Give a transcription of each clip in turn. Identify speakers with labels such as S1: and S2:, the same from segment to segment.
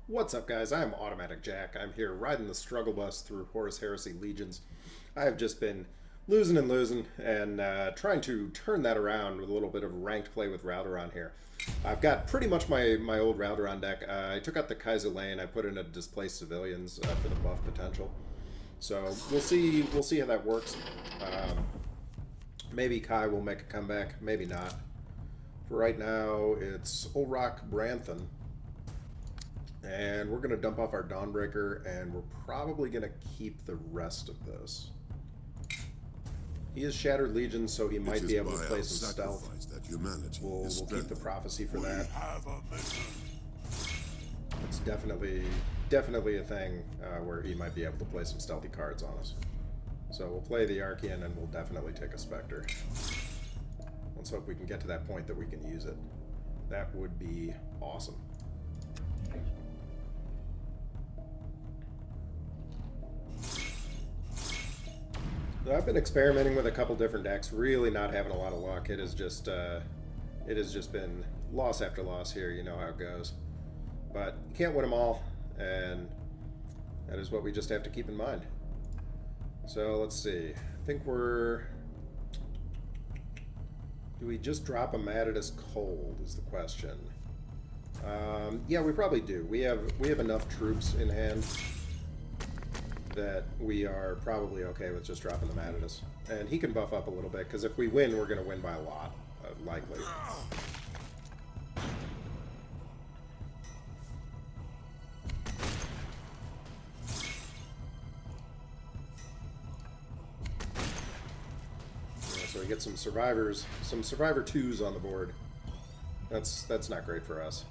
S1: What's up, guys? I'm Automatic Jack. I'm here riding the struggle bus through Horus Heresy Legions. I have just been losing and trying to turn that around with a little bit of ranked play with Raldoron here. I've got pretty much my old Raldoron deck. I took out the Kaiser Lane. I put in a Displaced Civilians for the buff potential. So we'll see how that works. Maybe Kai will make a comeback. Maybe not. For right now, it's Olrock Branthan. And we're going to dump off our Dawnbreaker, and we're probably going to keep the rest of this. He is Shattered Legion, so he might be able to play some stealth. We'll keep the Prophecy for that. It's definitely a thing where he might be able to play some stealthy cards on us. So we'll play the Archean, and we'll definitely take a Spectre. Let's hope we can get to that point that we can use it. That would be awesome. I've been experimenting with a couple different decks, really not having a lot of luck. It has just been loss after loss here. You know how it goes. But you can't win them all, and that is what we just have to keep in mind. So let's see. I think we're... Do we just drop a Matadus cold is the question. Yeah, we probably do. We have enough troops in hand that we are probably okay with just dropping the Matadus. And he can buff up a little bit, because if we win, we're going to win by a lot, likely. Yeah, so we get some survivors, some Survivor 2s on the board. That's not great for us.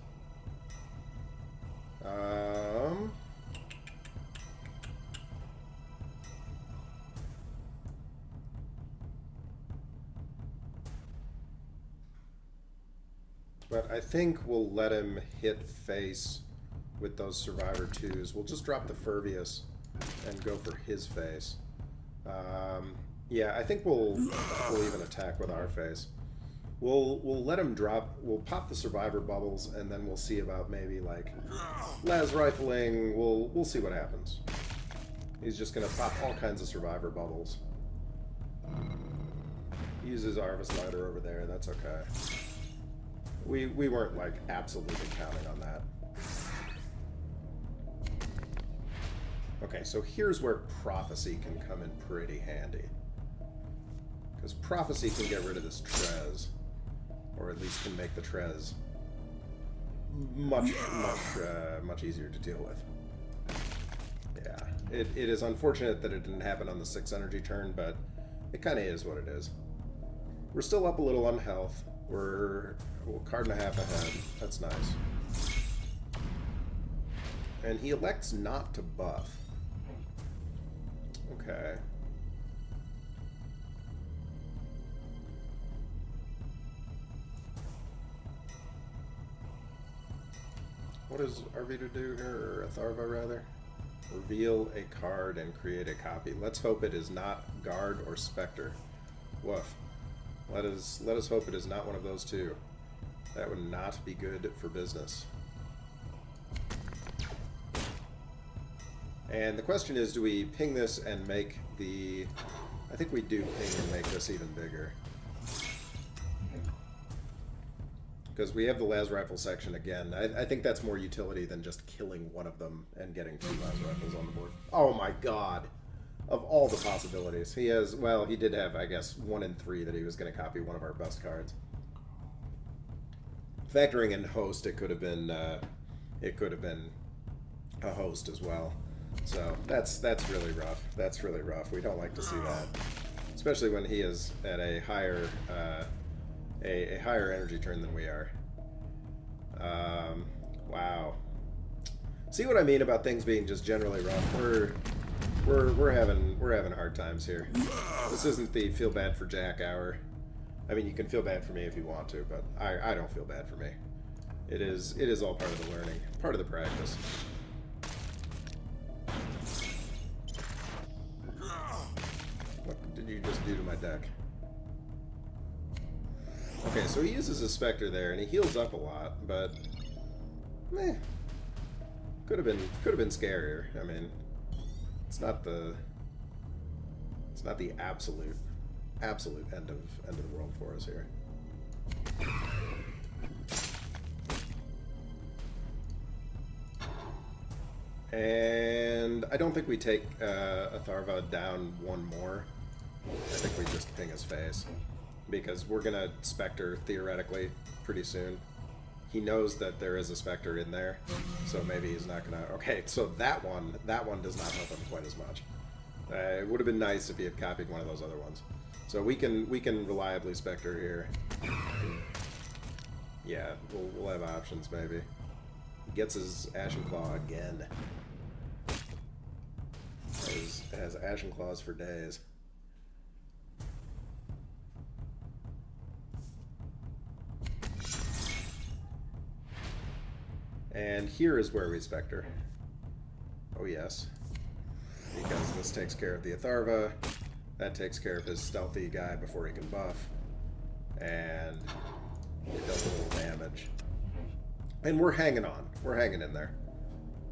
S1: But I think we'll let him hit face with those Survivor 2s. We'll just drop the Furvius and go for his face. Yeah, I think we'll even attack with our face. We'll let him drop. We'll pop the Survivor bubbles, and then we'll see about maybe like las rifling. We'll see what happens. He's just gonna pop all kinds of Survivor bubbles. He uses Arvis Lighter over there. That's okay. We weren't like absolutely counting on that. Okay, so here's where Prophecy can come in pretty handy. Because Prophecy can get rid of this Trez. Or at least can make the Trez much easier to deal with. Yeah, it is unfortunate that it didn't happen on the 6 energy turn, but it kind of is what it is. We're still up a little on health. We're a card and a half ahead. That's nice. And he elects not to buff. Okay. What does Arvita do here, or Atharva rather? Reveal a card and create a copy. Let's hope it is not Guard or Spectre. Woof. Let us hope it is not one of those two. That would not be good for business. And the question is, do we ping this and make the... I think we do ping and make this even bigger. Because we have the las rifle section again. I think that's more utility than just killing one of them and getting 2 las rifles on the board. Oh my god! Of all the possibilities. He has, well, he did have, I guess, 1 in 3 that he was going to copy one of our best cards. Factoring in host, it could have been a host as well. So that's really rough. That's really rough. We don't like to see that, especially when he is at a higher higher energy turn than we are. Wow. See what I mean about things being just generally rough? We're having hard times here. This isn't the feel bad for Jack hour. I mean, you can feel bad for me if you want to, but I don't feel bad for me. It is all part of the learning, part of the practice. What did you just do to my deck? Okay, so he uses a Spectre there, and he heals up a lot, but... meh. Could have been scarier. I mean, it's not the absolute end of the world for us here. And I don't think we take Atharva down one more. I think we just ping his face. Because we're going to Spectre, theoretically, pretty soon. He knows that there is a Spectre in there, so maybe he's not going to... Okay, so that one does not help him quite as much. It would have been nice if he had copied one of those other ones. So we can reliably Spectre here. Yeah, we'll have options, maybe. He gets his Ashen Claw again. Has Ashen Claws for days. And here is where we Spectre. Oh yes. Because this takes care of the Atharva. That takes care of his stealthy guy before he can buff. And it does a little damage. And we're hanging on. We're hanging in there.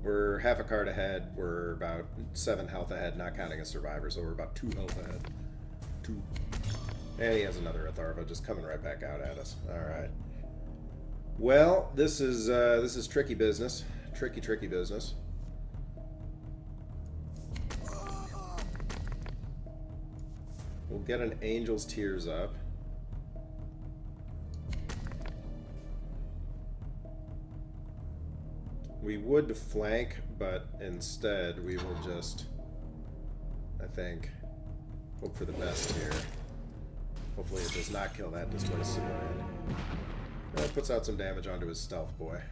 S1: We're half a card ahead. We're about 7 health ahead, not counting a survivor, so we're about 2 health ahead. 2. And he has another Atharva just coming right back out at us. Alright. Well, this is tricky business. Tricky business. We'll get an Angel's Tears up. We would flank, but instead we will just, I think, hope for the best here. Hopefully it does not kill that displaced civilian. It puts out some damage onto his stealth boy.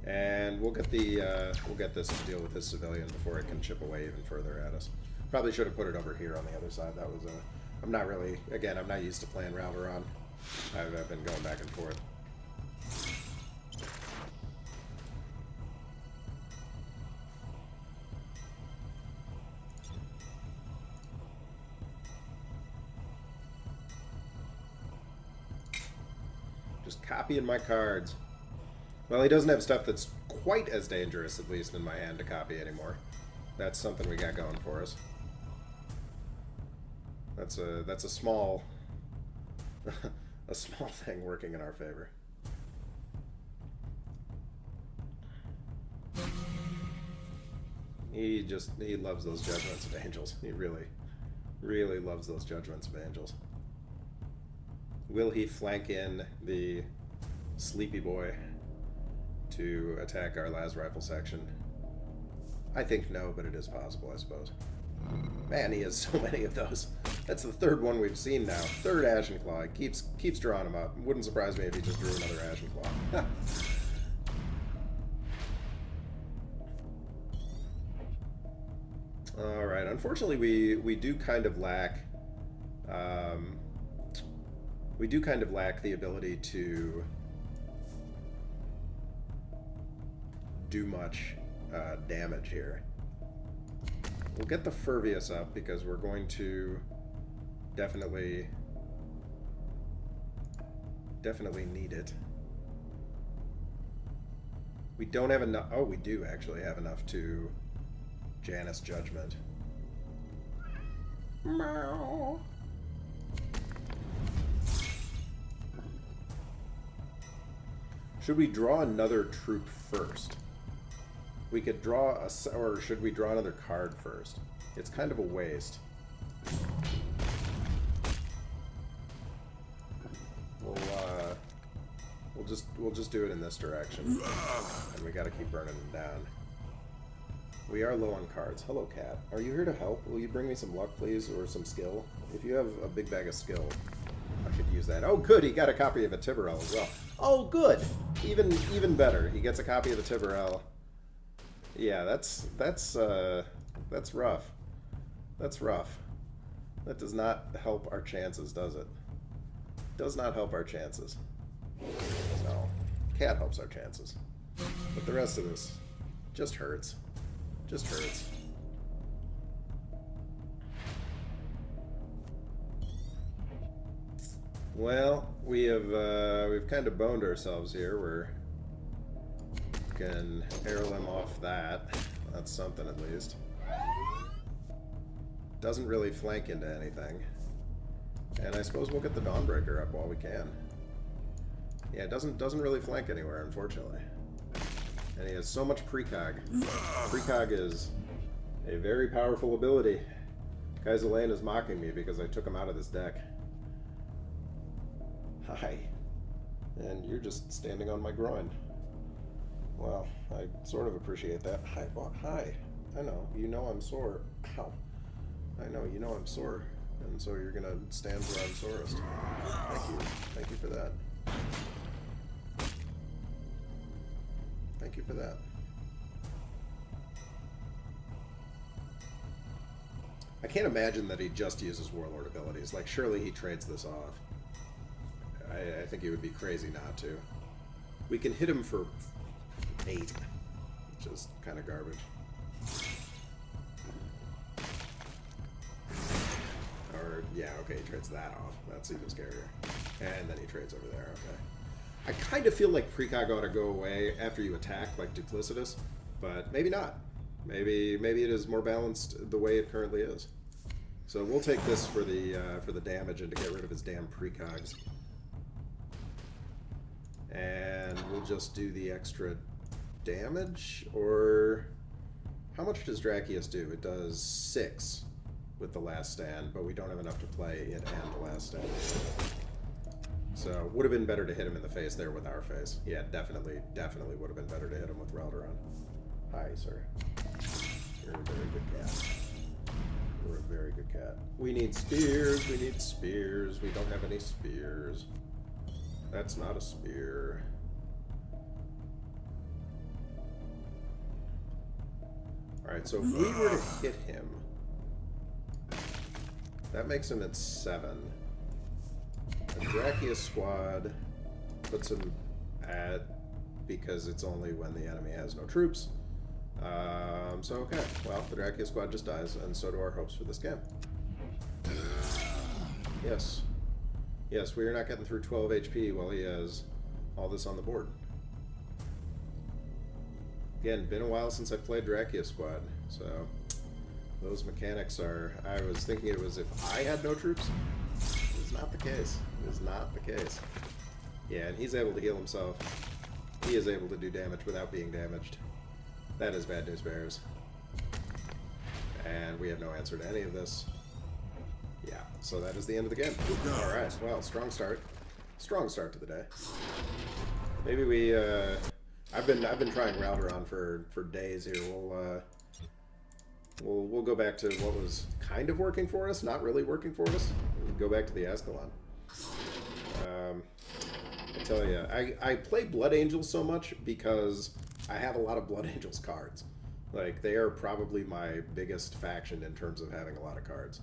S1: And we'll get this to deal with this civilian before it can chip away even further at us. Probably should have put it over here on the other side. That was I'm not really, again, I'm not used to playing Raldoron. I've been going back and forth. Just copying my cards. Well, he doesn't have stuff that's quite as dangerous, at least in my hand, to copy anymore. That's something we got going for us. That's a small a small thing working in our favor. He loves those Judgments of Angels. He really loves those Judgments of Angels. Will he flank in the Sleepy Boy to attack our las rifle section? I think no, but it is possible, I suppose. Man, he has so many of those. That's the 3rd one we've seen now. 3rd Ashen Claw. He keeps drawing them up. Wouldn't surprise me if he just drew another Ashen Claw. Alright, unfortunately we do kind of lack the ability to do much damage here. We'll get the Furvius up because we're going to definitely need it. We don't have enough. Oh, we do actually have enough to Janus Judgment. Meow. Should we draw another troop first? We could draw or should we draw another card first? It's kind of a waste. We'll just do it in this direction, and we got to keep burning them down. We are low on cards. Hello, cat. Are you here to help? Will you bring me some luck, please, or some skill? If you have a big bag of skill, I could use that. Oh, good. He got a copy of a Tiberel as well. Oh, good. Even better. He gets a copy of the Tiberel. Yeah, that's rough. That's rough. That does not help our chances, does it? Does not help our chances. No. Cat helps our chances. But the rest of this just hurts. Just hurts. we've kind of boned ourselves here. We've can arrow him off that. That's something at least. Doesn't really flank into anything. And I suppose we'll get the Dawnbreaker up while we can. Yeah, it doesn't really flank anywhere, unfortunately. And he has so much precog. Precog is a very powerful ability. Azkaellon is mocking me because I took him out of this deck. Hi. And you're just standing on my groin. Well, I sort of appreciate that. Hi, hi. I know. You know I'm sore. Ow. I know. You know I'm sore. And so you're gonna stand where I'm sorest. Thank you. Thank you for that. Thank you for that. I can't imagine that he just uses Warlord abilities. Like, surely he trades this off. I think he would be crazy not to. We can hit him for 8, which is kind of garbage. Or, yeah, okay, he trades that off. That's even scarier. And then he trades over there, okay. I kind of feel like precog ought to go away after you attack, like Duplicitous, but maybe not. Maybe it is more balanced the way it currently is. So we'll take this for the damage and to get rid of his damn precogs. And we'll just do the extra damage, or how much does Drakius do? It does 6 with the Last Stand, but we don't have enough to play it and the Last Stand. So would have been better to hit him in the face there with our face. Yeah, definitely would have been better to hit him with Raldoron. Hi, sir. You're a very good cat. You're a very good cat. We need spears, we need spears. We don't have any spears. That's not a spear. Alright, so if we were to hit him, that makes him at 7. A Drakius squad puts him at, because it's only when the enemy has no troops. So okay, well, the Drakius squad just dies, and so do our hopes for this game. Yes. Yes, we are not getting through 12 HP while he has all this on the board. Again, been a while since I played Drakius squad, so those mechanics are... I was thinking it was if I had no troops. It's not the case. It is not the case. Yeah, and he's able to heal himself. He is able to do damage without being damaged. That is bad news bears. And we have no answer to any of this. Yeah, so that is the end of the game. Alright, well, strong start. Strong start to the day. Maybe we, I've been trying Raldoron for days here. We'll go back to what was kind of working for us, not really working for us. We'll go back to the Azkaellon. I tell you, I play Blood Angels so much because I have a lot of Blood Angels cards. Like, they are probably my biggest faction in terms of having a lot of cards.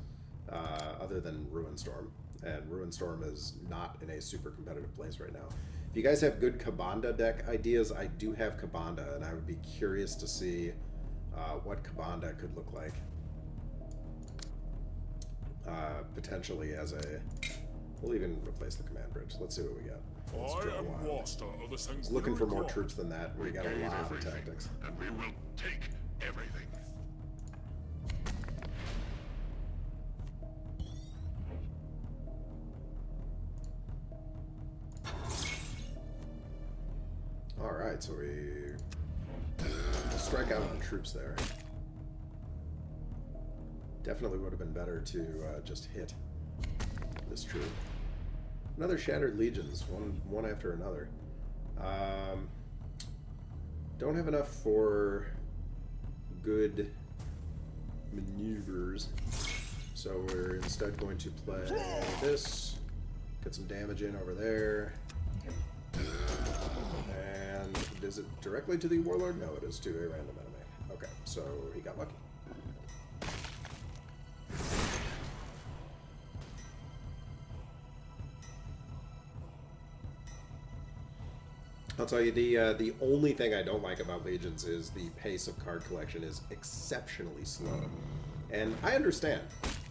S1: Other than Ruinstorm. And Ruinstorm is not in a super competitive place right now. If you guys have good Kabanda deck ideas, I do have Kabanda, and I would be curious to see what Kabanda could look like. Potentially as a... We'll even replace the command bridge. Let's see what we got. Looking for more troops than that. We got a lot of tactics.
S2: And we will take everything.
S1: Alright, so we strike out the troops there. Definitely would have been better to just hit this troop. Another Shattered Legions, one after another. Don't have enough for good maneuvers, so we're instead going to play this, get some damage in over there. And is it directly to the Warlord? No, it is to a random enemy. Okay, so he got lucky. I'll tell you, the only thing I don't like about Legions is the pace of card collection is exceptionally slow. And I understand.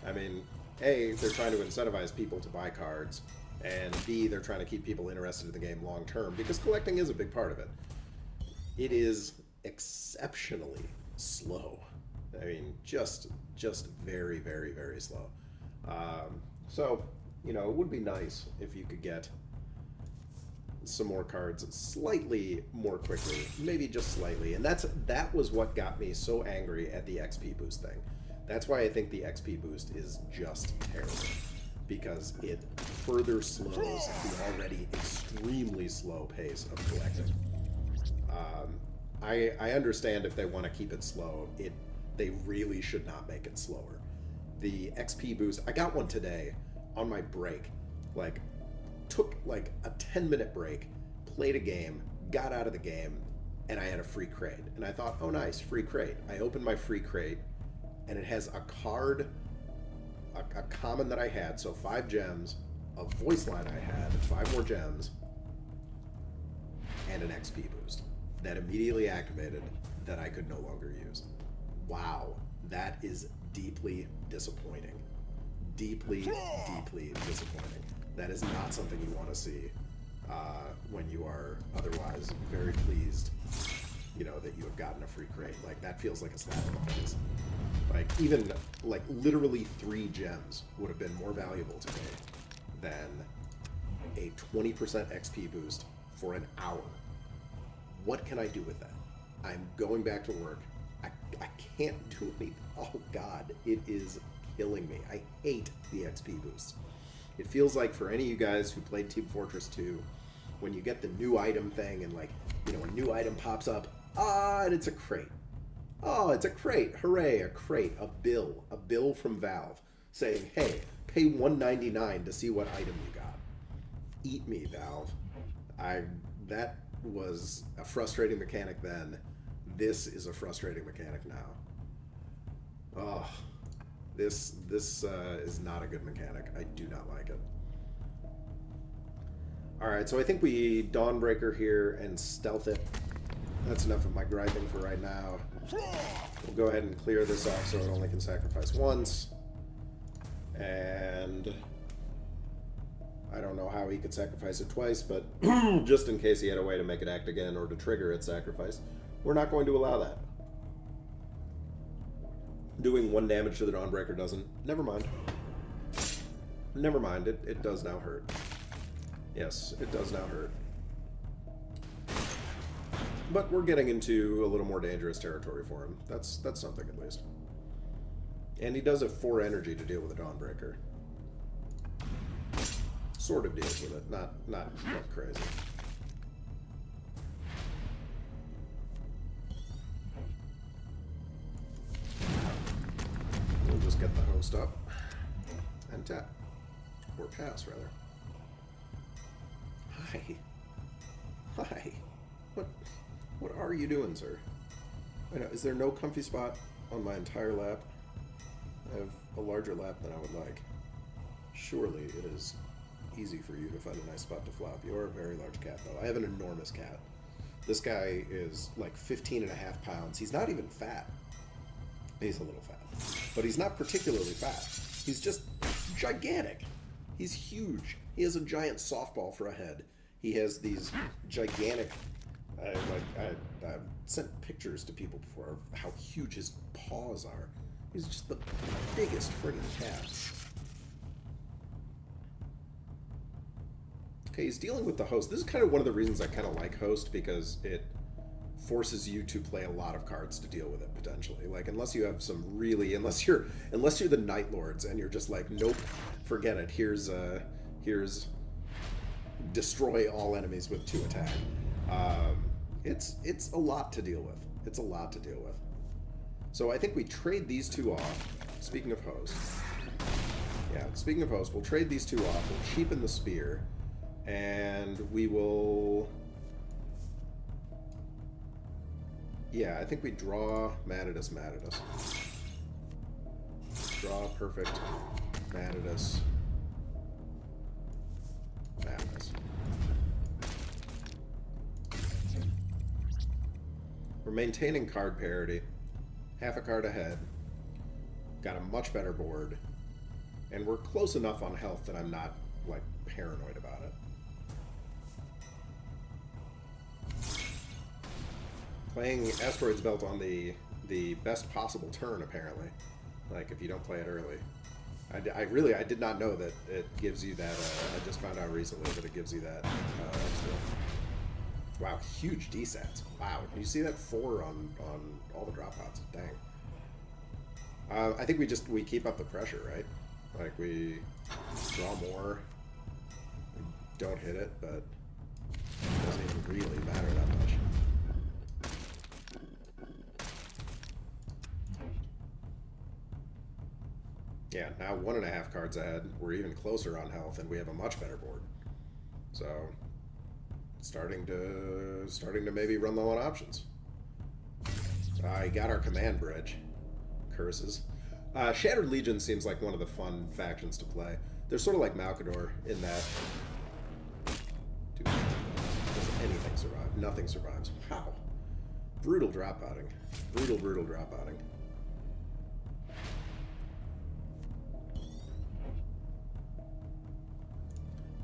S1: I mean, A, they're trying to incentivize people to buy cards, and B, they're trying to keep people interested in the game long term, because collecting is a big part of it. it is exceptionally slow. I mean, just very, very, very slow. So, you know, it would be nice if you could get some more cards slightly more quickly, maybe just slightly. And that was what got me so angry at the XP boost thing. That's why I think the XP boost is just terrible, because it further slows the already extremely slow pace of collecting. I understand if they want to keep it slow, they really should not make it slower. The XP boost, I got one today on my break, like took like a 10-minute break, played a game, got out of the game, and I had a free crate. And I thought, oh nice, free crate. I opened my free crate, and it has a card, a common that I had, so 5 gems, a voice line I had, 5 more gems, and an XP boost that immediately activated that I could no longer use. Wow, that is deeply disappointing. Deeply, deeply disappointing. That is not something you want to see when you are otherwise very pleased, you know, that you have gotten a free crate. Like, that feels like a slap in the face. Like, even, like, literally 3 gems would have been more valuable to me than a 20% XP boost for an hour. What can I do with that? I'm going back to work. I can't do anything. Oh, God, it is killing me. I hate the XP boosts. It feels like, for any of you guys who played Team Fortress 2, when you get the new item thing and, like, you know, a new item pops up, and it's a crate. Oh, it's a crate. Hooray, a crate, a bill from Valve saying, hey, pay $1.99 to see what item you got. Eat me, Valve. That was a frustrating mechanic then. This is a frustrating mechanic now. Oh, this is not a good mechanic. I do not like it. Alright, so I think we Dawnbreaker here and stealth it. That's enough of my griping for right now. We'll go ahead and clear this off so it only can sacrifice once. And I don't know how he could sacrifice it twice, but just in case he had a way to make it act again or to trigger its sacrifice, we're not going to allow that. Doing 1 damage to the Dawnbreaker doesn't. Never mind. Never mind. It does now hurt. Yes, it does now hurt. But we're getting into a little more dangerous territory for him. That's something at least. And he does have 4 energy to deal with a Dawnbreaker. Sort of deals with it, not crazy. We'll just get the host up and tap, or pass rather. Hi. What are you doing, sir? I know, is there no comfy spot on my entire lap? I have a larger lap than I would like. Surely it is easy for you to find a nice spot to flop. You're a very large cat, though. I have an enormous cat. This guy is like 15.5 pounds. He's not even fat. He's a little fat. But he's not particularly fat. He's just gigantic. He's huge. He has a giant softball for a head. He has these gigantic... I've sent pictures to people before of how huge his paws are. He's just the biggest friggin' cat. Okay, he's dealing with the host. This is kind of one of the reasons I kind of like host, because it forces you to play a lot of cards to deal with it potentially. Like, unless you have some really, unless you're the Night Lords and you're just like, nope, forget it. Here's destroy all enemies with 2 attack. It's a lot to deal with. It's a lot to deal with. So I think we trade these 2 off. Speaking of host. Yeah, speaking of host, we'll trade these 2 off. We'll cheapen the spear. And we will... Yeah, I think we draw Matidus. Draw perfect Matidus. We're maintaining card parity. Half a card ahead. Got a much better board. And we're close enough on health that I'm not, like, paranoid about it. Playing Asteroid's Belt on the best possible turn, apparently. Like, if you don't play it early. I did not know that it gives you that, I just found out recently that it gives you that extra. Wow, huge DSATs. Wow, you see that 4 on all the drop pods. Dang. I think we keep up the pressure, right? Like, we draw more. We don't hit it, but it doesn't even really matter that much. Yeah, now 1.5 cards ahead. We're even closer on health, and we have a much better board. So, starting to maybe run low on options. I got our command bridge. Curses. Shattered Legion seems like one of the fun factions to play. They're sort of like Malkador in that... Dude, doesn't anything survive? Nothing survives. Wow. Brutal dropouting. Brutal dropouting.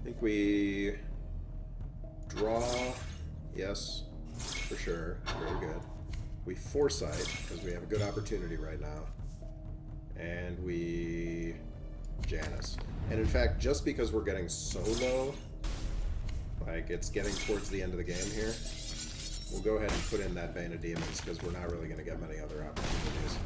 S1: I think we draw, yes, for sure, very good. We foresight, because we have a good opportunity right now. And we Janus. And in fact, just because we're getting so low, like it's getting towards the end of the game here, we'll go ahead and put in that Bane of Demons, because we're not really going to get many other opportunities.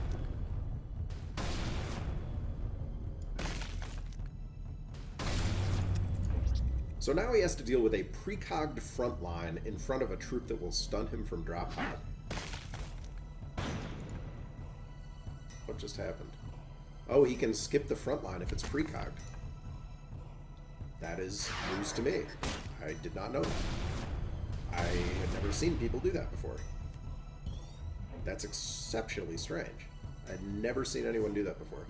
S1: So now he has to deal with a precogged front line in front of a troop that will stun him from drop pod. What just happened? Oh, he can skip the front line if it's precogged. That is news to me. I did not know that. I had never seen people do that before. That's exceptionally strange. I'd never seen anyone do that before.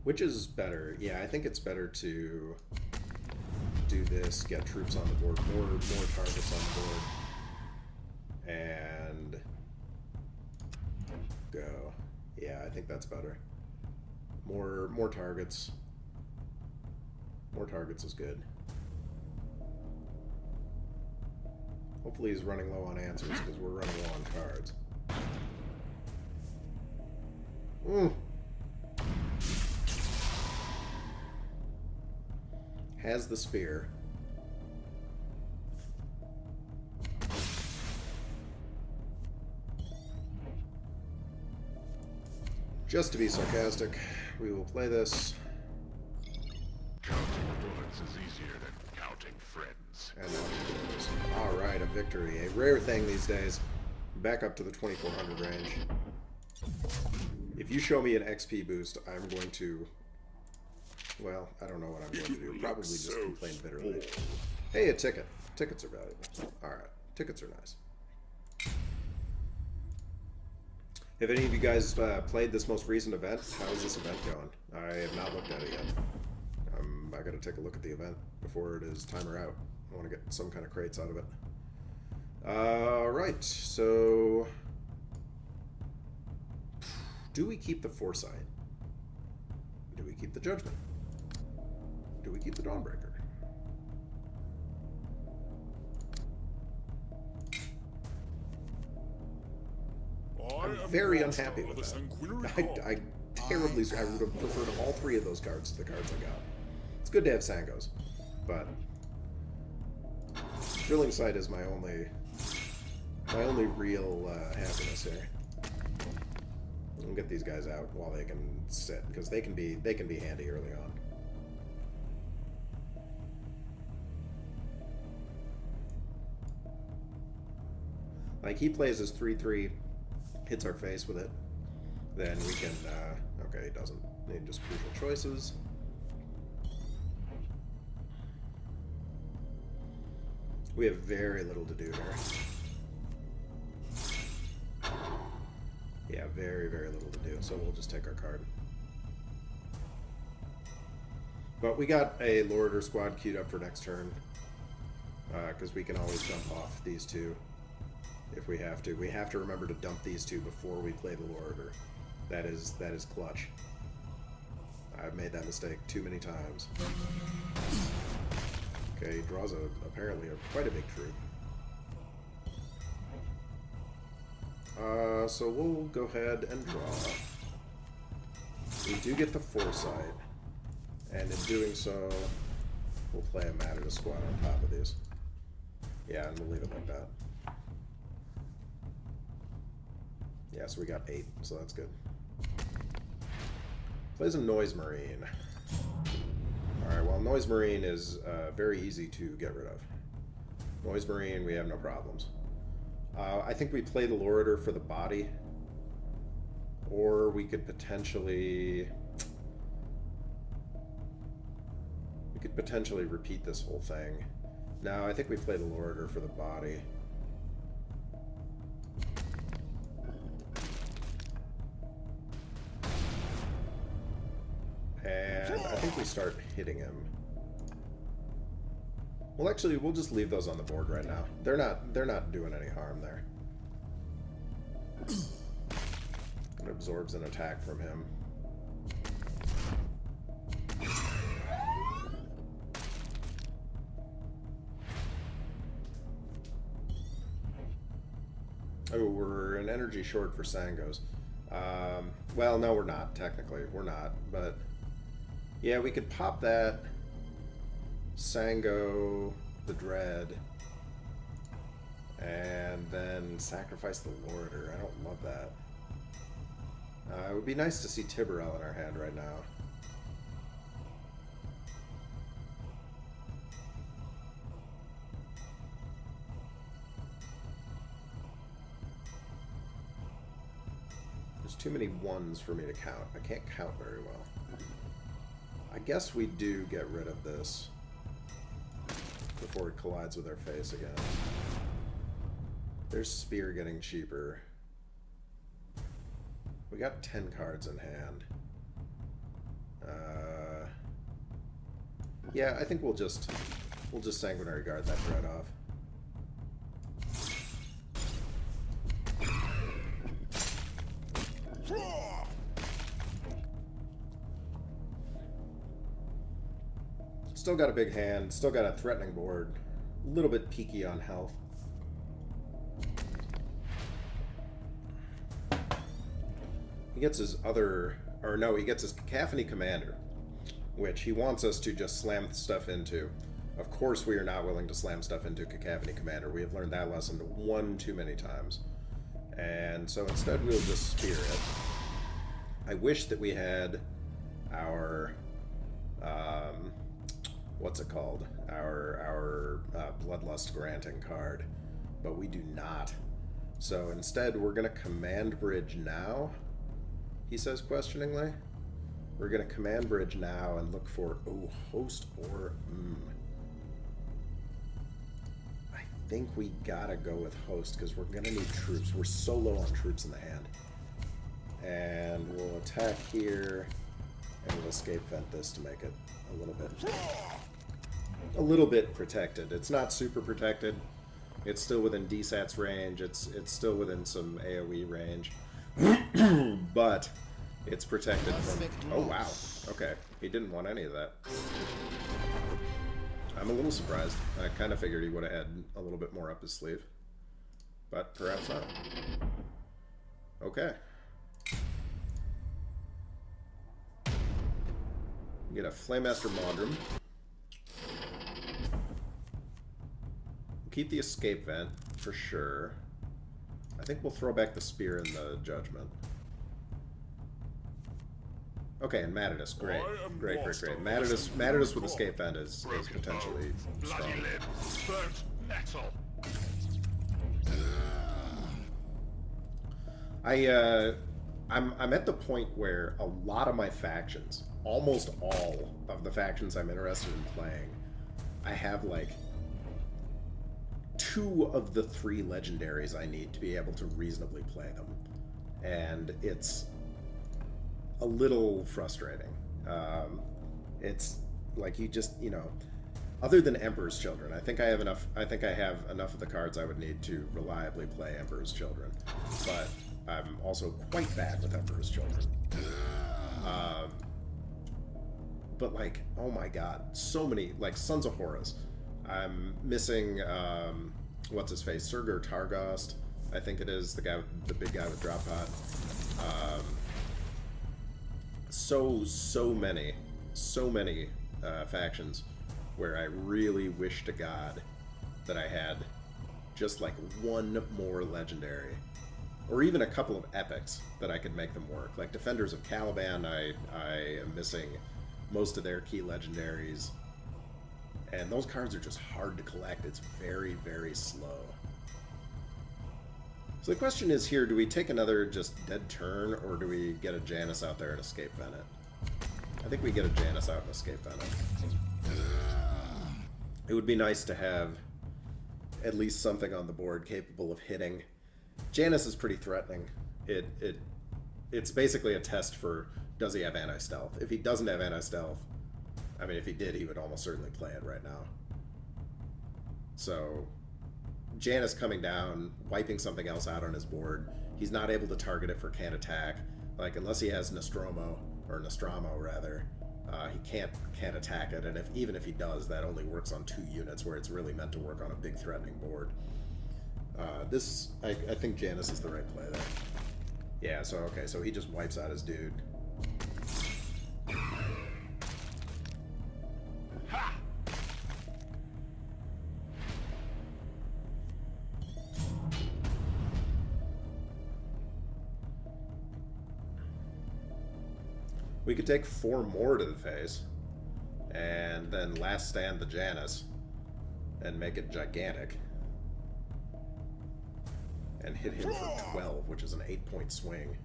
S1: Which is better? Yeah, I think it's better to do this, get troops on the board, more targets on the board, and go. Yeah, I think that's better. More targets. More targets is good. Hopefully he's running low on answers, because we're running low on cards. Has the spear. Just to be sarcastic, we will play this.
S2: Counting bullets is easier than counting friends.
S1: And alright, a victory. A rare thing these days. Back up to the 2400 range. If you show me an XP boost, I'm going to... Well, I don't know what I'm going to do. Probably just complain bitterly. Hey, a ticket. Tickets are valuable. Alright, tickets are nice. Have any of you guys played this most recent event? How is this event going? I have not looked at it yet. I gotta take a look at the event before it is timer out. I want to get some kind of crates out of it. Alright, so... Do we keep the Foresight? Do we keep the Judgment? Do we keep the Dawnbreaker? I'm very unhappy with that. I terribly... I would have preferred all 3 of those cards to the cards I got. It's good to have Sangos, but... Drilling Sight is my only real happiness here. We'll get these guys out while they can sit, because they can be handy early on. Like, he plays his 3/3, hits our face with it, then we can, okay, he doesn't. Need just crucial choices. We have very little to do here. Yeah, very, very little to do, so we'll just take our card. But we got a Lord squad queued up for next turn, because we can always dump off these 2 if we have to. We have to remember to dump these 2 before we play the Lord. That is clutch. I've made that mistake too many times. Okay, he draws apparently quite a big troop. So we'll go ahead and draw. We do get the foresight, and in doing so, we'll play a Matter to Squad on top of these. Yeah, and we'll leave it like that. Yeah, so we got 8, so that's good. Plays a Noise Marine. Alright, well, Noise Marine is very easy to get rid of. Noise Marine, we have no problems. I think we play the Loritor for the body. Or we could potentially... repeat this whole thing. No, I think we play the Loritor for the body. And I think we start hitting him. Well, actually, we'll just leave those on the board right now. They're not doing any harm there. It absorbs an attack from him. Oh, we're an energy short for Sangos. Well, no, we're not, technically. We're not, but... Yeah, we could pop that. Sango, the Dread. And then sacrifice the Loritor. I don't love that. It would be nice to see Tiburel in our hand right now. There's too many ones for me to count. I can't count very well. I guess we do get rid of this before it collides with our face again. There's Spear getting cheaper. We got 10 cards in hand. Yeah, I think we'll just Sanguinary Guard that Dread off. Still got a big hand, still got a threatening board. A little bit peaky on health. He gets his other, or no, he gets his Cacophony Commander, which he wants us to just slam stuff into. Of course we are not willing to slam stuff into Cacophony Commander. We have learned that lesson one too many times. And so instead we'll just Spear it. I wish that we had our, what's it called? Our Bloodlust granting card, but we do not. So instead we're going to Command Bridge now. He says questioningly. We're going to Command Bridge now and look for, oh, Host or... I think we gotta go with Host because we're going to need troops. We're so low on troops in the hand. And we'll attack here, and we'll Escape Vent this to make it a little bit protected. It's not super protected. It's still within DSAT's range. It's still within some AoE range. But it's protected from... Oh, wow. Okay. He didn't want any of that. I'm a little surprised. I kind of figured he would have had a little bit more up his sleeve. But perhaps not. Okay. We get a Flamemaster Mondrum. We'll keep the Escape Vent, for sure. I think we'll throw back the Spear and the Judgment. Okay, and Matadus, great. Great. Matadus with Escape Vent is potentially strong. I'm at the point where a lot of my factions, almost all of the factions I'm interested in playing, I have like 2 of the 3 legendaries I need to be able to reasonably play them. And it's a little frustrating. It's like you just, you know, other than Emperor's Children, I think I have enough of the cards I would need to reliably play Emperor's Children. But I'm also quite bad with Emperor's Children. But, like, oh my god, so many, like, Sons of Horus. I'm missing, what's-his-face, Surgur Targost, I think it is, the big guy with Drop Pod. So many factions where I really wish to God that I had just, like, one more legendary. Or even a couple of epics that I could make them work. Like Defenders of Caliban, I am missing most of their key legendaries. And those cards are just hard to collect. It's very, very slow. So the question is here, do we take another just dead turn, or do we get a Janus out there and escape Venet? I think we get a Janus out and escape Venet. It would be nice to have at least something on the board capable of hitting. Janus is pretty threatening. It's basically a test for, does he have anti-stealth? If he doesn't have anti-stealth, I mean, if he did, he would almost certainly play it right now. So, Janus coming down, wiping something else out on his board. He's not able to target it for can't attack. Like, unless he has Nostromo, or Nostramo rather, he can't attack it. And even if he does, that only works on 2 units, where it's really meant to work on a big threatening board. I think Janus is the right play there. Yeah, so okay, so he just wipes out his dude. Ha! We could take 4 more to the face, and then last stand the Janus, and make it gigantic. And hit him for 12, which is an 8-point swing.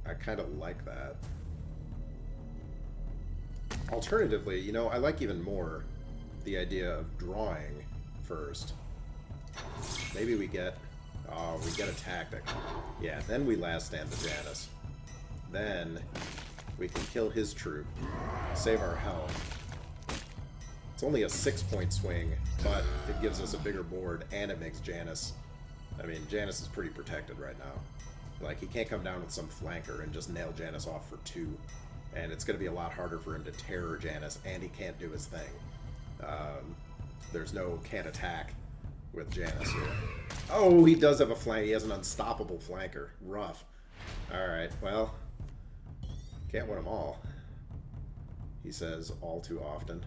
S1: I kind of like that. Alternatively, you know, I like even more the idea of drawing first. Maybe we get a tactic. Yeah, then we last stand the Janus. Then we can kill his troop, save our health. It's only a 6-point swing, but it gives us a bigger board, and it makes Janus... I mean, Janus is pretty protected right now. Like, he can't come down with some flanker and just nail Janus off for 2. And it's going to be a lot harder for him to terror Janus, and he can't do his thing. There's no can't attack with Janus here. Oh, he does have a flank. He has an unstoppable flanker. Rough. Alright, well... Can't win them all. He says all too often.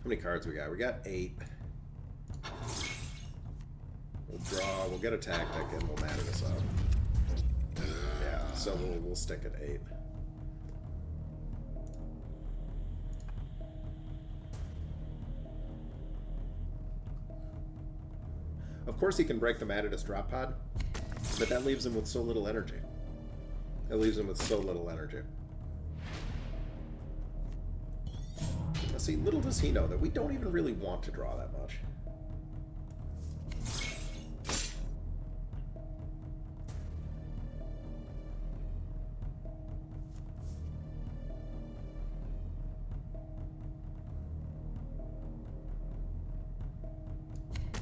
S1: How many cards we got? We got 8. We'll draw, we'll get a tactic, and we'll matter this up. Yeah, so we'll stick at 8. Of course he can break the Matadus drop pod, but that leaves him with so little energy. It leaves him with so little energy. See, little does he know that we don't even really want to draw that much.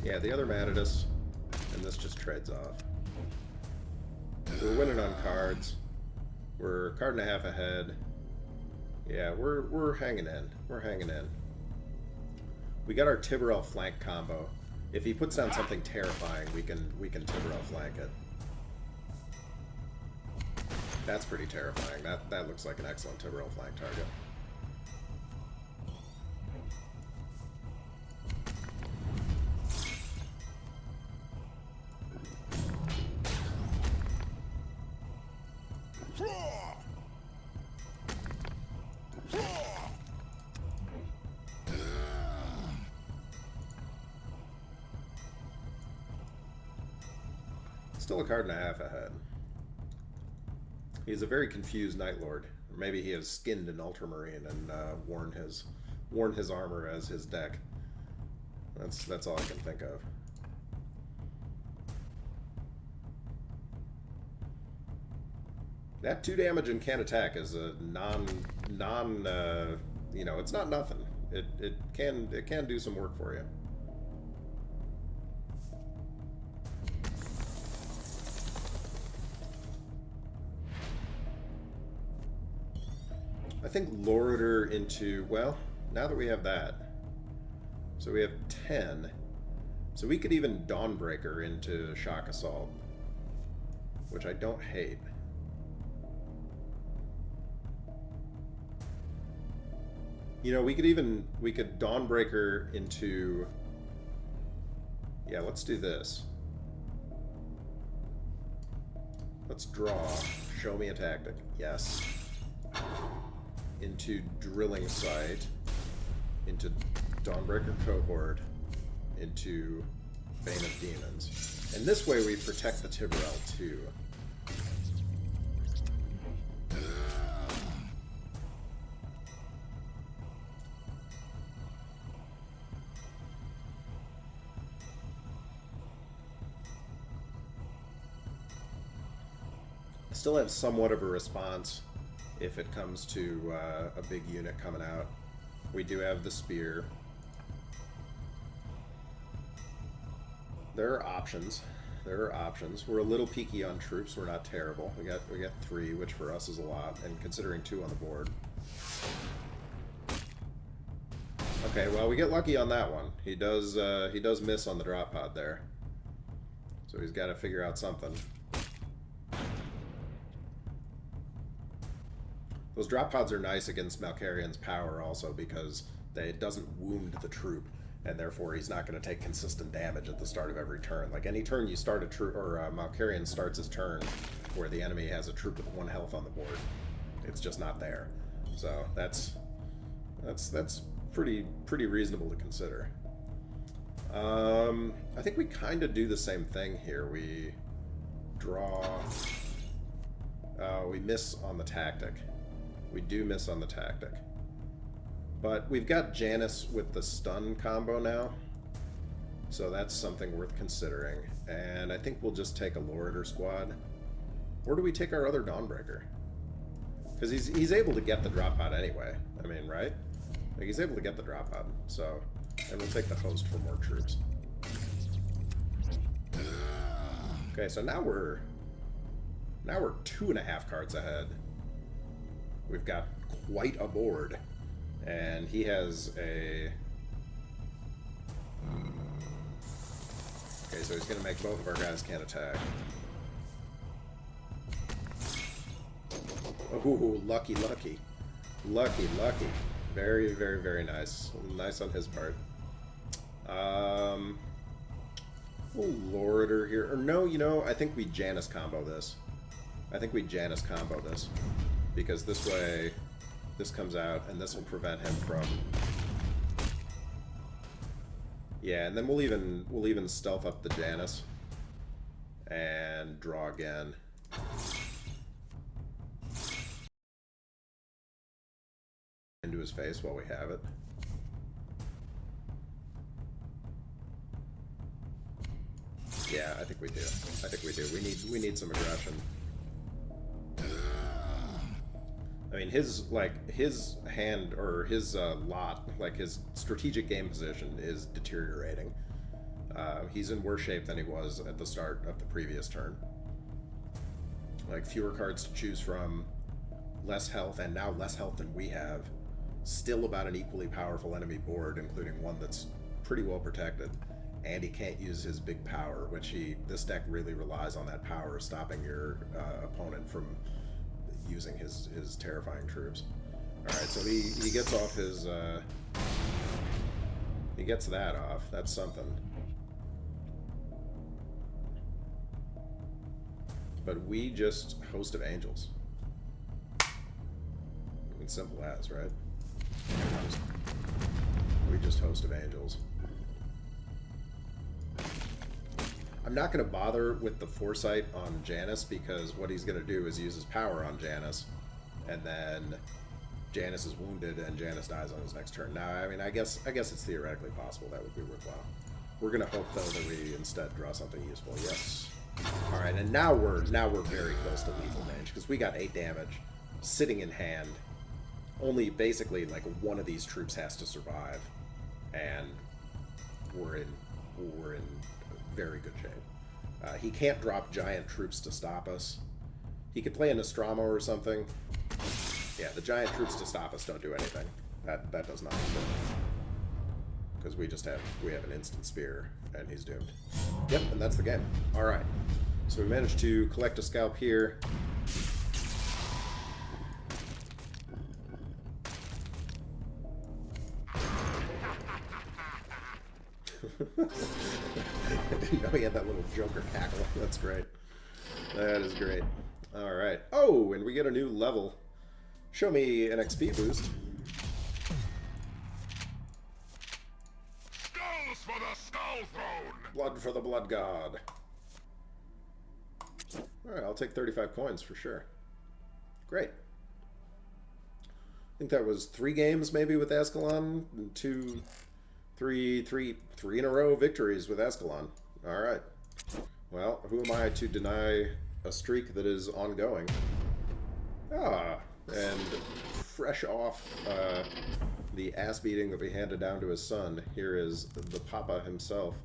S1: Yeah, the other Matadus, and this just trades off. We're winning on cards. We're a card and a half ahead. Yeah, we're hanging in. We're hanging in. We got our Tiberel flank combo. If he puts down something terrifying, we can Tiberel flank it. That's pretty terrifying. That looks like an excellent Tiberel flank target. Still a card and a half ahead. He's a very confused Night Lord. Or maybe he has skinned an Ultramarine and worn his armor as his deck. That's all I can think of. That 2 damage and can't attack is a you know, it's not nothing. It can do some work for you. I think Loritor into, well, now that we have that, so we have 10. So we could even Dawnbreaker into Shock Assault, which I don't hate. You know, we could Dawnbreaker into, yeah, let's do this. Let's draw. Show me a tactic. Yes. Into Drilling Sight. Into Dawnbreaker Cohort. Into Bane of Demons. And this way we protect the Tiberell too. I still have somewhat of a response if it comes to a big unit coming out. We do have the Spear. There are options. There are options. We're a little peaky on troops. We're not terrible. We got 3, which for us is a lot, and considering 2 on the board. Okay, well, we get lucky on that one. He does miss on the drop pod there, so he's got to figure out something. Those drop pods are nice against Malkarian's power also because it doesn't wound the troop, and therefore he's not going to take consistent damage at the start of every turn. Like any turn you start a troop, or Malkarian starts his turn where the enemy has a troop with 1 health on the board, it's just not there. So that's pretty reasonable to consider. I think we kind of do the same thing here. We draw. We miss on the tactic. We do miss on the tactic. But we've got Janus with the stun combo now, so that's something worth considering. And I think we'll just take a Loritor squad. Or do we take our other Dawnbreaker? Because he's able to get the drop pod anyway. I mean, right? Like, he's able to get the drop pod. So, and we'll take the host for more troops. Okay, so now we're 2.5 cards ahead. We've got quite a board. And he has a... Okay, so he's going to make both of our guys can't attack. Oh, lucky. Lucky. Very, very, very nice. Nice on his part. We'll Loritor here. Or no, you know, I think we Janus combo this. Because this way, this comes out, and this will prevent him from... Yeah, and then we'll even stealth up the Janus and draw again. Into his face while we have it. Yeah, I think we do. We need some aggression. I mean, his hand, or his lot, like his strategic game position is deteriorating. He's in worse shape than he was at the start of the previous turn. Like, fewer cards to choose from, less health, and now less health than we have. Still about an equally powerful enemy board, including one that's pretty well protected. And he can't use his big power, which this deck really relies on that power, stopping your opponent from using his terrifying troops. Alright, so he gets off his... he gets that off. That's something. But we just Host of Angels. I mean, simple as, right? We just Host of Angels. I'm not going to bother with the Foresight on Janus, because what he's going to do is use his power on Janus, and then Janus is wounded and Janus dies on his next turn. Now, I mean, I guess it's theoretically possible that would be worthwhile. We're going to hope, though, that we instead draw something useful. Yes. All right, and now we're very close to lethal range, because we got 8 damage sitting in hand. Only basically like one of these troops has to survive, and we're in very good shape. He can't drop giant troops to stop us. He could play a Nostromo or something. Yeah, the giant troops to stop us don't do anything. That does nothing. Because we have an instant spear, and he's doomed. Yep, and that's the game. Alright. So we managed to collect a scalp here. I didn't know he had that little Joker cackle. That's great. That is great. Alright. Oh, and we get a new level. Show me an XP boost.
S2: Skulls for the Skull Throne!
S1: Blood for the Blood God. Alright, I'll take 35 coins for sure. Great. I think that was 3 games maybe with Azkaellon. And 3 in a row victories with Azkaellon. Alright. Well, who am I to deny a streak that is ongoing? Ah, and fresh off the ass beating that we handed down to his son, here is the Papa himself.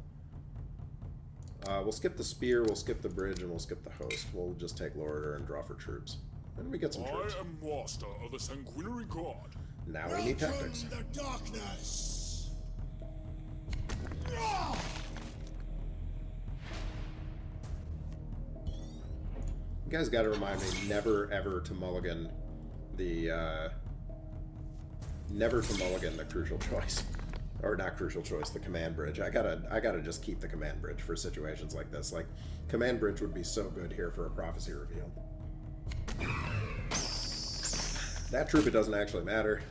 S1: We'll skip the spear, we'll skip the bridge, and we'll skip the host. We'll just take Loriter and draw for troops. And we get some troops.
S3: I am master of the sanguinary god.
S1: Now we need tactics.
S4: The darkness.
S1: You guys got to remind me never ever to mulligan the crucial choice, or not crucial choice, the command bridge. I gotta just keep the command bridge for situations like this. Like, command bridge would be so good here for a prophecy reveal. That troop, it doesn't actually matter.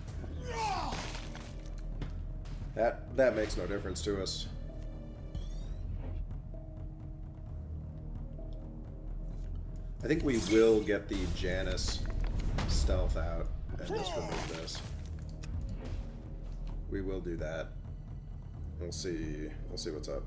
S1: That makes no difference to us. I think we will get the Janus stealth out and just remove this. We will do that. We'll see what's up.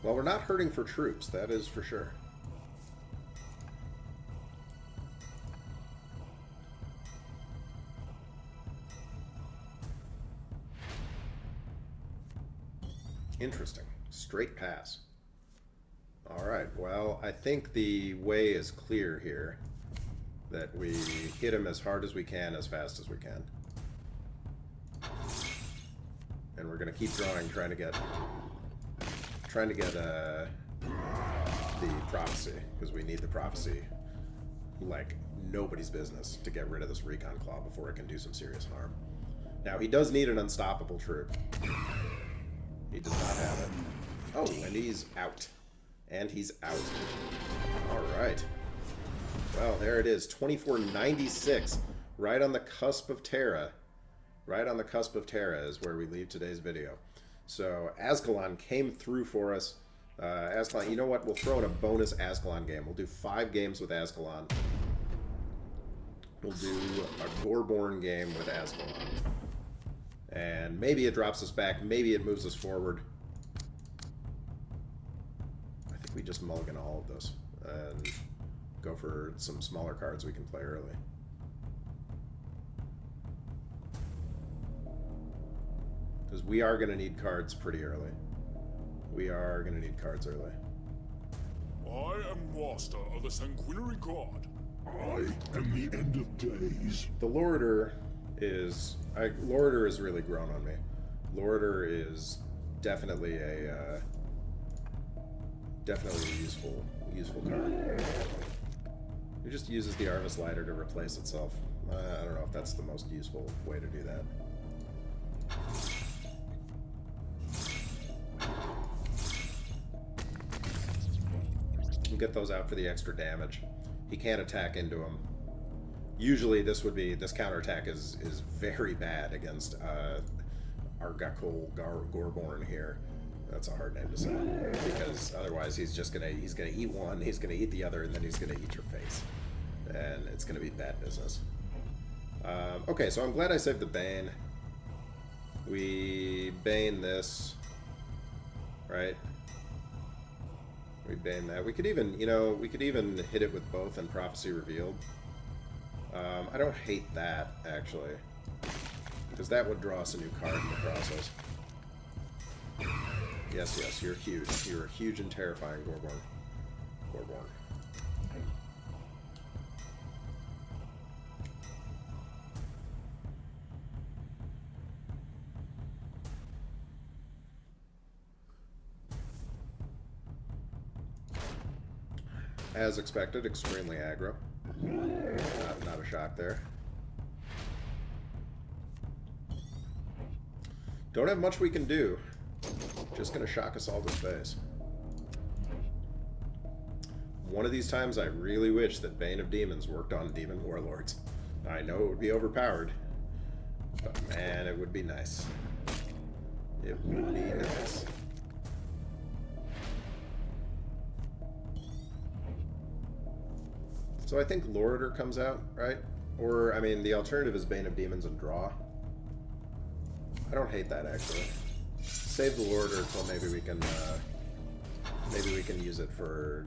S1: Well, we're not hurting for troops, that is for sure. Interesting. Straight pass. Alright, well, I think the way is clear here. That we hit him as hard as we can, as fast as we can. And we're going to keep drawing, trying to get the prophecy, because we need the prophecy like nobody's business to get rid of this recon claw before it can do some serious harm. Now, he does need an unstoppable troop. He does not have it. Oh, and he's out. And he's out. Alright. Well, there it is. 2496. Right on the cusp of Terra. Right on the cusp of Terra is where we leave today's video. So, Azkaellon came through for us. Azkaellon, you know what? We'll throw in a bonus Azkaellon game. We'll do 5 games with Azkaellon. We'll do a Goreborn game with Azkaellon. And maybe it drops us back. Maybe it moves us forward. I think we just mulligan all of this. And go for some smaller cards we can play early. Because we are going to need cards pretty early. We are going to need cards early.
S3: I am master of the sanguinary god.
S4: I am the end of days.
S1: The Loriter is... Loriter has really grown on me. Loriter is definitely a... useful card. It just uses the Arvis Lighter to replace itself. I don't know if that's the most useful way to do that. We'll get those out for the extra damage. He can't attack into them. Usually this counterattack is very bad against Argakul Goreborn here. That's a hard name to say, because otherwise he's gonna eat one, he's gonna eat the other, and then he's gonna eat your face, and it's gonna be bad business. Okay, so I'm glad I saved the Bane. We Bane this, right? We Bane that. We could even, you know, we could even hit it with both and Prophecy Revealed. I don't hate that, actually. Because that would draw us a new card in the process. Yes, yes, you're huge. You're huge and terrifying, Gorborn. Gorborn. As expected, extremely aggro. Not a shock there. Don't have much we can do. Just gonna shock assault his face. One of these times I really wish that Bane of Demons worked on Demon Warlords. I know it would be overpowered, but man, it would be nice. It would be nice. So I think Loriter comes out, right? Or, I mean, the alternative is Bane of Demons and draw. I don't hate that, actually. Save the Loriter until maybe we can use it for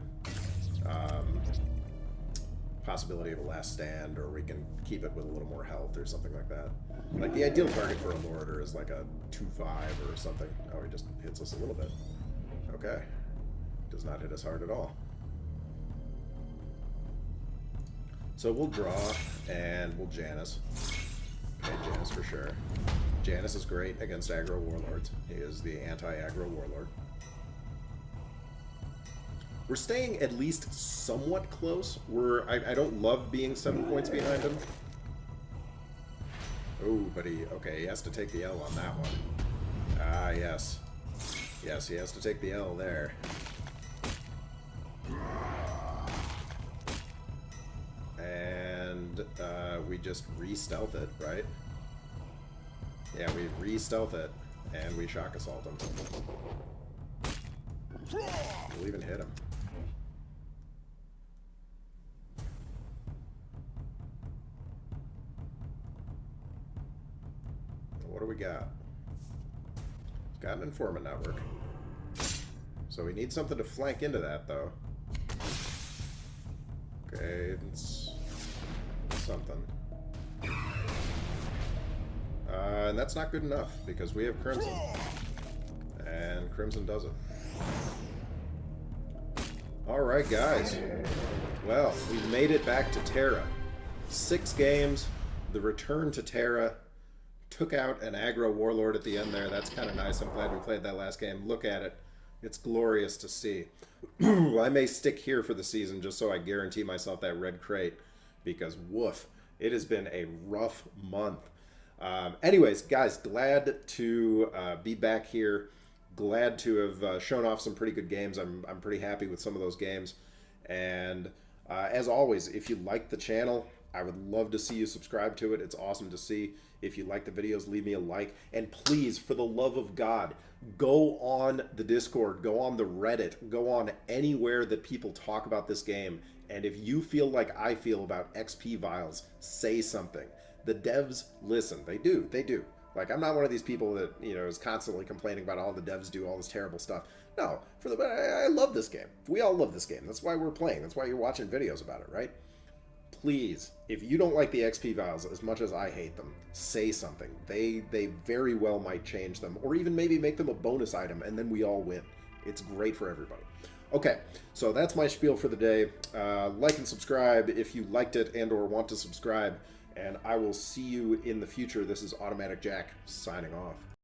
S1: possibility of a last stand, or we can keep it with a little more health or something like that. Like, the ideal target for a Loriter is like a 2-5 or something. Oh, he just hits us a little bit. Okay. Does not hit us hard at all. So we'll draw, and we'll Janus. Okay, Janus for sure. Janus is great against aggro warlords. He is the anti-aggro warlord. We're staying at least somewhat close. I don't love being 7 points behind him. Oh, but he has to take the L on that one. Ah, yes. Yes, he has to take the L there. And we just re-stealth it, right? Yeah, we re-stealth it, and we shock assault him. We'll even hit him. What do we got? It's got an informant network. So we need something to flank into that, though. Okay, it's something. And that's not good enough, because we have Crimson. And Crimson does it. Alright, guys. Well, we've made it back to Terra. 6 games, the return to Terra. Took out an aggro warlord at the end there. That's kind of nice. I'm glad we played that last game. Look at it. It's glorious to see. I may stick here for the season just so I guarantee myself that red crate, because woof, it has been a rough month. Anyways, guys, glad to be back here. Glad to have shown off some pretty good games. I'm pretty happy with some of those games. And as always, if you like the channel, I would love to see you subscribe to it. It's awesome to see. If you like the videos, leave me a like. And please, for the love of God, go on the Discord, go on the Reddit, go on anywhere that people talk about this game. And if you feel like I feel about XP vials, say something. The devs listen. They do. They do. Like, I'm not one of these people that, you know, is constantly complaining about all the devs do all this terrible stuff. No, I love this game. We all love this game. That's why we're playing. That's why you're watching videos about it, right? Please, if you don't like the XP vials as much as I hate them, say something. They very well might change them, or even maybe make them a bonus item, and then we all win. It's great for everybody. Okay, so that's my spiel for the day. Like and subscribe if you liked it and or want to subscribe, and I will see you in the future. This is Automatic Jack signing off.